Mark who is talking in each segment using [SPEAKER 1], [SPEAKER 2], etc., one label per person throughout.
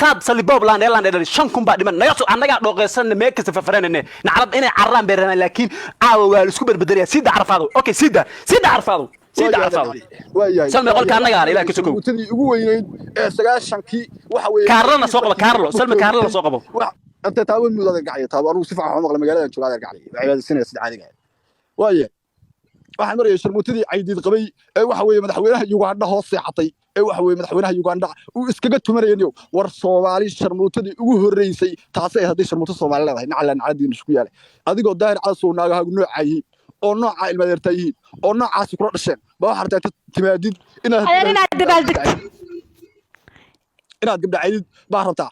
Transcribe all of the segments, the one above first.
[SPEAKER 1] fasaad saliboob laan dheelaan shan kun baa dhiman naga soo annaga dhooqeysan meel kasta fafaranayne nacrab inay carraan beeraan laakiin caawa waa la isku berbedelaya sida carfaado okay sida carfaado sida carfaado salma qolka annaga aan ilaa ka sokow
[SPEAKER 2] mutadii ugu weynayd ee 9kii waxa weeye
[SPEAKER 1] kaarlana soo qabo kaarlo salma kaarlana soo qabo
[SPEAKER 2] أنت تابون مو ذا القعية تابون وصفة عمق المجال هذا شو هذا القعية بعد السنة سد عادي قاعد وياه واحد مرة يشرموتني عيد قبي وحوي مدحوينها يوغاندا هوس حطي وحوي مدحوينها يوغاندا واسكجت مرينيو ورصومالي شرموتني ugu horeysay taasay hadii shirmuuto Soomaali leedahay naclan caadiin isku yaale adigoo daahir caasoo naagaha noocay oo nooca ilmadeertay oo noocaas ku dhasheen ba waxa hartaa timaadid inaad gabdha caydid baa rabtaa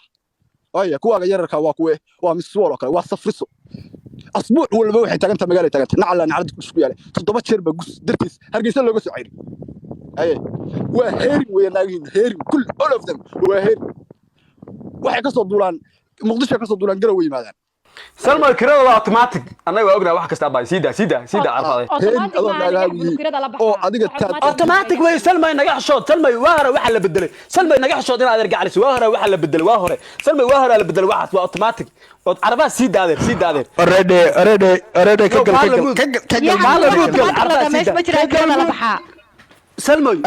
[SPEAKER 2] ويا كوا غير كوا كوا ومسوول وكلا وصفرسو أسبوع ولا بوحي تاجنت مجال تاجنت نعلن عرض كل شوية تضبط شرب جوس درتيس هرجيس له جوس عيري أيه وهيري ويناجين هيري كل all of them وهيري واحد قصد دولان مقدش قصد دولان جروي ماذا
[SPEAKER 1] سلمى الكرة ولا أوتوماتيك أنا وأقول واحد كستابا سيدا عرفه أوتوماتيك وين سلمى نجح شوط سلمى وهرة واحد اللي بدله سلمى نجح شوط أنا أرجع على وهرة واحد اللي بدله وهرة سلمى وهرة اللي بدله واحد وأوتوماتيك عرفه سيدا أريد سلمى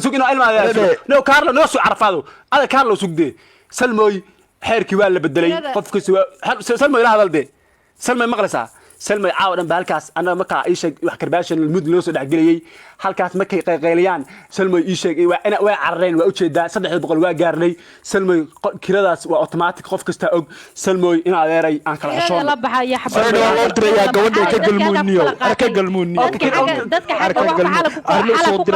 [SPEAKER 1] سوق إنه علم هذا لو كارلو نوسو عرفه هذا كارلو سوق دي سلمى حيركي waa la bedelay qofkiisa salma ila hadalde salma maqlaysaa salma caawadan baalkaas ana marka ay sheeg wax karbaashan mud loo soo dhaxgeliyay halkaas markay qayqayliyaan salma ii sheeg waa carreen waa u jeedaa 300 waa gaarnay salma kiradaas waa automatic qof kasta og salma in adeeray aan kala xishoon
[SPEAKER 3] la baxaya xabad
[SPEAKER 4] gabadha ka galmuuniyo
[SPEAKER 3] dadka xagga waxa